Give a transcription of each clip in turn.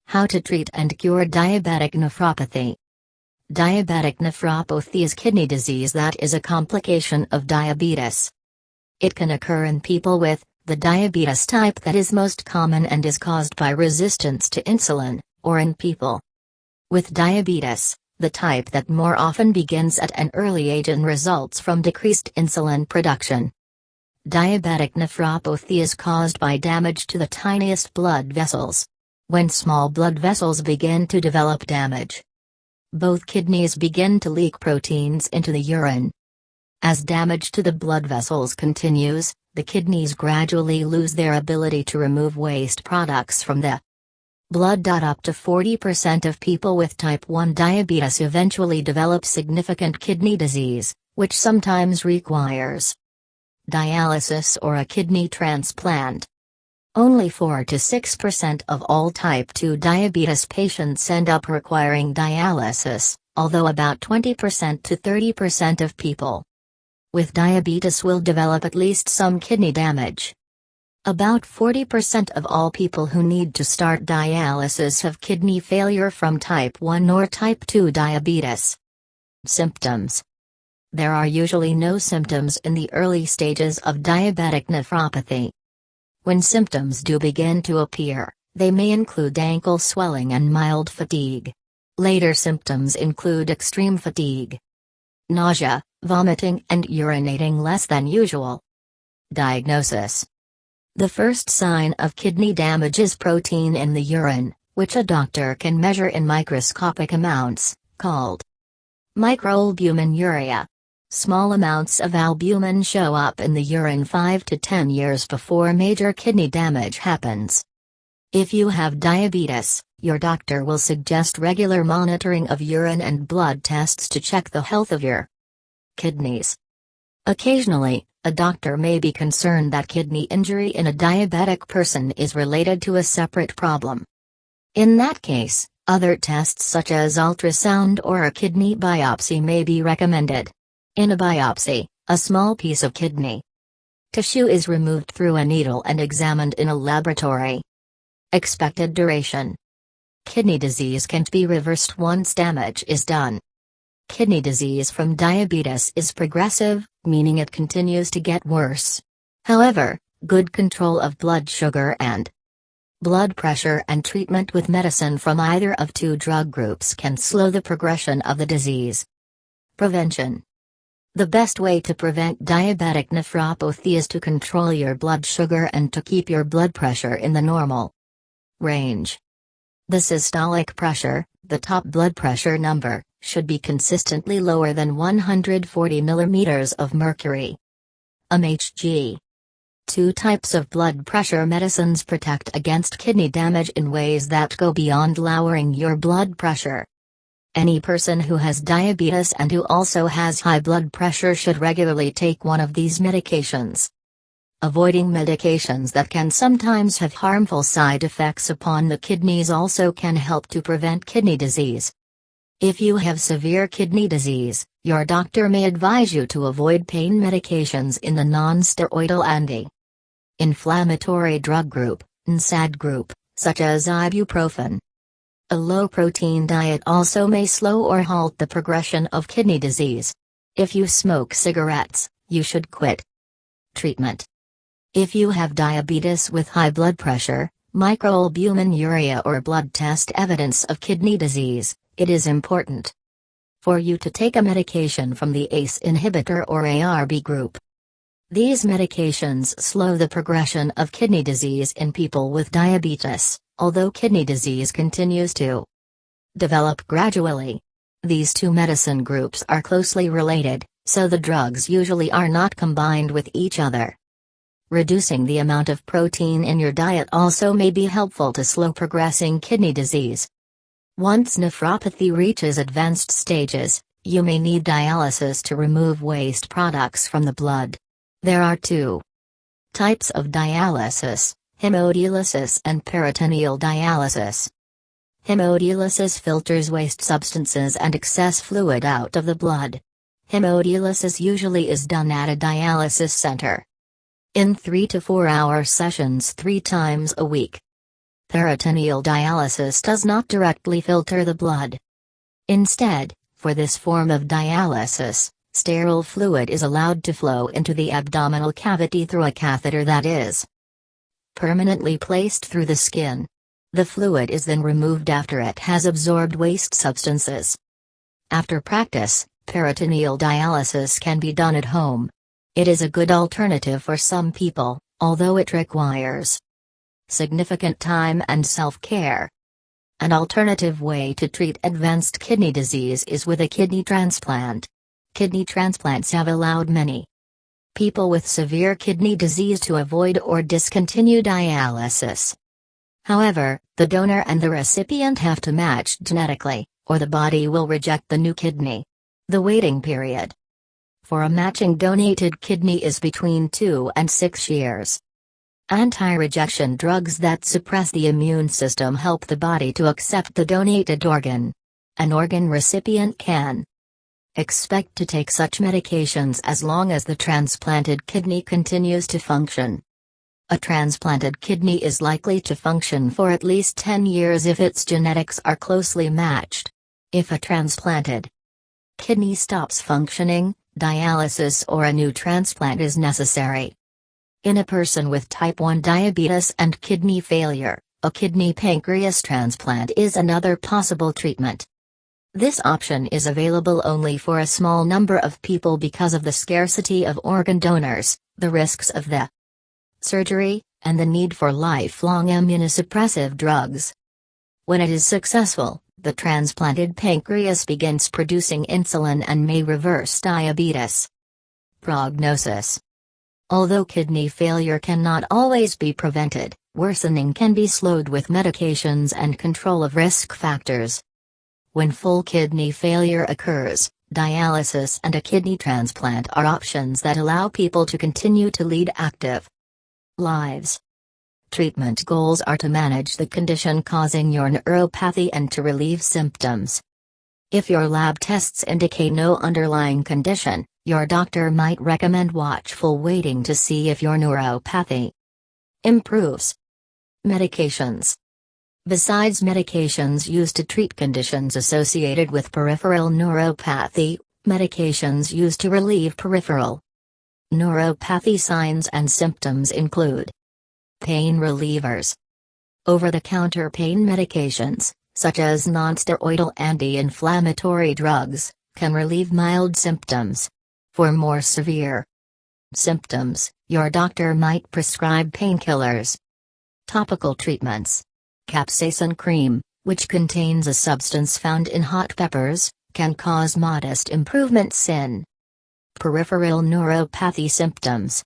How to treat and cure diabetic nephropathy. Diabetic nephropathy is kidney disease that is a complication of diabetes. It can occur in people with the diabetes type that is most common and is caused by resistance to insulin, or in people with diabetes, the type that more often begins at an early age and results from decreased insulin production. Diabetic nephropathy is caused by damage to the tiniest blood vessels. When small blood vessels begin to develop damage, both kidneys begin to leak proteins into the urine. As damage to the blood vessels continues, the kidneys gradually lose their ability to remove waste products from the blood. Up to 40% of people with type 1 diabetes eventually develop significant kidney disease, which sometimes requires dialysis or a kidney transplant. Only 4 to 6% of all type 2 diabetes patients end up requiring dialysis, although about 20% to 30% of people with diabetes will develop at least some kidney damage. About 40% of all people who need to start dialysis have kidney failure from type 1 or type 2 diabetes. Symptoms. There are usually no symptoms in the early stages of diabetic nephropathy. When symptoms do begin to appear, they may include ankle swelling and mild fatigue. Later symptoms include extreme fatigue, nausea, vomiting and urinating less than usual. Diagnosis. The first sign of kidney damage is protein in the urine, which a doctor can measure in microscopic amounts, called microalbuminuria. Small amounts of albumin show up in the urine 5 to 10 years before major kidney damage happens. If you have diabetes, your doctor will suggest regular monitoring of urine and blood tests to check the health of your kidneys. Occasionally, a doctor may be concerned that kidney injury in a diabetic person is related to a separate problem. In that case, other tests such as ultrasound or a kidney biopsy may be recommended. In a biopsy, a small piece of kidney tissue is removed through a needle and examined in a laboratory. Expected duration. Kidney disease can't be reversed once damage is done. Kidney disease from diabetes is progressive, meaning it continues to get worse. However, good control of blood sugar and blood pressure and treatment with medicine from either of two drug groups can slow the progression of the disease. Prevention. The best way to prevent diabetic nephropathy is to control your blood sugar and to keep your blood pressure in the normal range. The systolic pressure, the top blood pressure number, should be consistently lower than 140 mm of mercury. Mhg. Two types of blood pressure medicines protect against kidney damage in ways that go beyond lowering your blood pressure. Any person who has diabetes and who also has high blood pressure should regularly take one of these medications. Avoiding medications that can sometimes have harmful side effects upon the kidneys also can help to prevent kidney disease. If you have severe kidney disease, your doctor may advise you to avoid pain medications in the non-steroidal anti-inflammatory drug group, NSAID group, such as ibuprofen. A low-protein diet also may slow or halt the progression of kidney disease. If you smoke cigarettes, you should quit. Treatment. If you have diabetes with high blood pressure, microalbuminuria or blood test evidence of kidney disease, it is important for you to take a medication from the ACE inhibitor or ARB group. These medications slow the progression of kidney disease in people with diabetes, although kidney disease continues to develop gradually. These two medicine groups are closely related, so the drugs usually are not combined with each other. Reducing the amount of protein in your diet also may be helpful to slow progressing kidney disease. Once nephropathy reaches advanced stages, you may need dialysis to remove waste products from the blood. There are two types of dialysis: hemodialysis and peritoneal dialysis. Hemodialysis filters waste substances and excess fluid out of the blood. Hemodialysis usually is done at a dialysis center in 3 to 4 hour sessions 3 times a week. Peritoneal dialysis does not directly filter the blood. Instead, for this form of dialysis, sterile fluid is allowed to flow into the abdominal cavity through a catheter that is permanently placed through the skin. The fluid is then removed after it has absorbed waste substances. After practice, peritoneal dialysis can be done at home. It is a good alternative for some people, although it requires significant time and self-care. An alternative way to treat advanced kidney disease is with a kidney transplant. Kidney transplants have allowed many people with severe kidney disease to avoid or discontinue dialysis. However, the donor and the recipient have to match genetically, or the body will reject the new kidney. The waiting period for a matching donated kidney is between 2 and 6 years. Anti-rejection drugs that suppress the immune system help the body to accept the donated organ. An organ recipient can expect to take such medications as long as the transplanted kidney continues to function. A transplanted kidney is likely to function for at least 10 years if its genetics are closely matched. If a transplanted kidney stops functioning, dialysis or a new transplant is necessary. In a person with type 1 diabetes and kidney failure, a kidney pancreas transplant is another possible treatment. This option is available only for a small number of people because of the scarcity of organ donors, the risks of the surgery, and the need for lifelong immunosuppressive drugs. When it is successful, the transplanted pancreas begins producing insulin and may reverse diabetes. Prognosis. Although kidney failure cannot always be prevented, worsening can be slowed with medications and control of risk factors. When full kidney failure occurs, dialysis and a kidney transplant are options that allow people to continue to lead active lives. Treatment goals are to manage the condition causing your neuropathy and to relieve symptoms. If your lab tests indicate no underlying condition, your doctor might recommend watchful waiting to see if your neuropathy improves. Medications. Besides medications used to treat conditions associated with peripheral neuropathy, medications used to relieve peripheral neuropathy signs and symptoms include pain relievers. Over-the-counter pain medications, such as non-steroidal anti-inflammatory drugs, can relieve mild symptoms. For more severe symptoms, your doctor might prescribe painkillers. Topical treatments. Capsaicin cream, which contains a substance found in hot peppers, can cause modest improvements in peripheral neuropathy symptoms.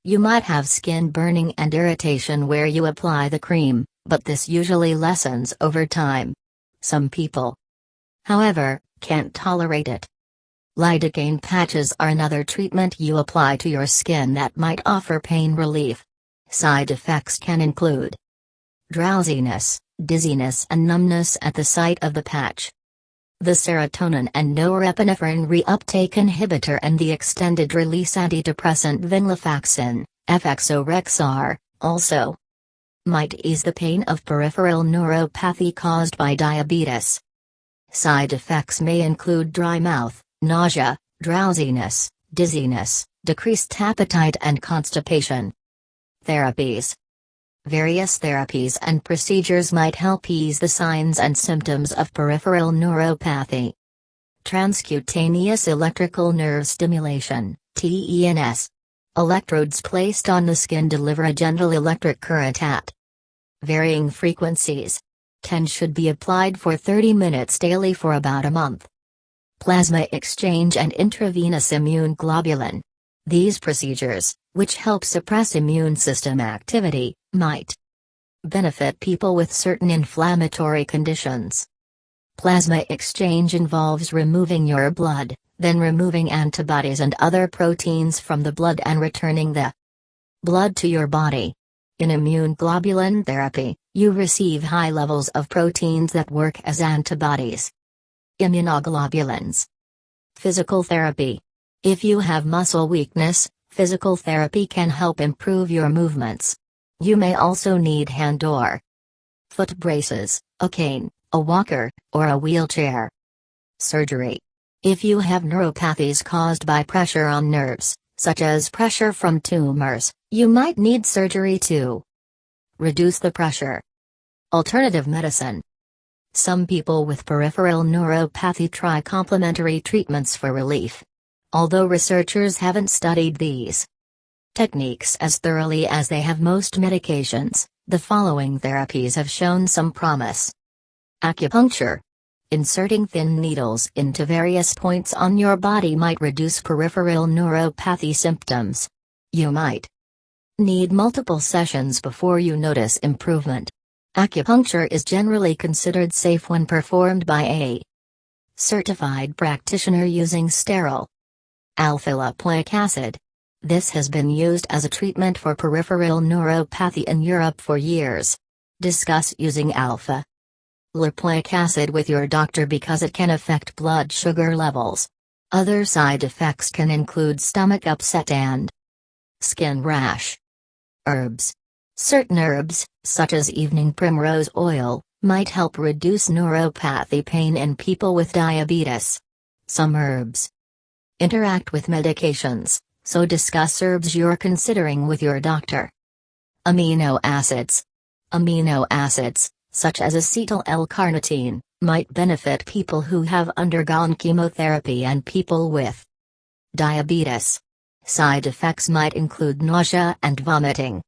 You might have skin burning and irritation where you apply the cream, but this usually lessens over time. Some people, however, can't tolerate it. Lidocaine patches are another treatment you apply to your skin that might offer pain relief. Side effects can include drowsiness, dizziness and numbness at the site of the patch. The serotonin and norepinephrine reuptake inhibitor and the extended-release antidepressant venlafaxine, FXO-Rexar, also might ease the pain of peripheral neuropathy caused by diabetes. Side effects may include dry mouth, nausea, drowsiness, dizziness, decreased appetite and constipation. Therapies. Various therapies and procedures might help ease the signs and symptoms of peripheral neuropathy. Transcutaneous electrical nerve stimulation, TENS. Electrodes placed on the skin deliver a gentle electric current at varying frequencies. TENS should be applied for 30 minutes daily for about a month. Plasma exchange and intravenous immune globulin. These procedures, which help suppress immune system activity, might benefit people with certain inflammatory conditions. Plasma exchange involves removing your blood, then removing antibodies and other proteins from the blood and returning the blood to your body. In immune globulin therapy, you receive high levels of proteins that work as antibodies. Immunoglobulins. Physical therapy. If you have muscle weakness, physical therapy can help improve your movements. You may also need hand or foot braces, a cane, a walker, or a wheelchair. Surgery. If you have neuropathies caused by pressure on nerves, such as pressure from tumors, you might need surgery to reduce the pressure. Alternative medicine. Some people with peripheral neuropathy try complementary treatments for relief. Although researchers haven't studied these techniques as thoroughly as they have most medications, the following therapies have shown some promise. Acupuncture. Inserting thin needles into various points on your body might reduce peripheral neuropathy symptoms. You might need multiple sessions before you notice improvement. Acupuncture is generally considered safe when performed by a certified practitioner using sterile alpha-lipoic acid. This has been used as a treatment for peripheral neuropathy in Europe for years. Discuss using alpha-lipoic acid with your doctor because it can affect blood sugar levels. Other side effects can include stomach upset and skin rash. Herbs. Certain herbs, such as evening primrose oil, might help reduce neuropathy pain in people with diabetes. Some herbs interact with medications, so discuss herbs you're considering with your doctor. Amino acids. Amino acids, such as acetyl L-carnitine, might benefit people who have undergone chemotherapy and people with diabetes. Side effects might include nausea and vomiting.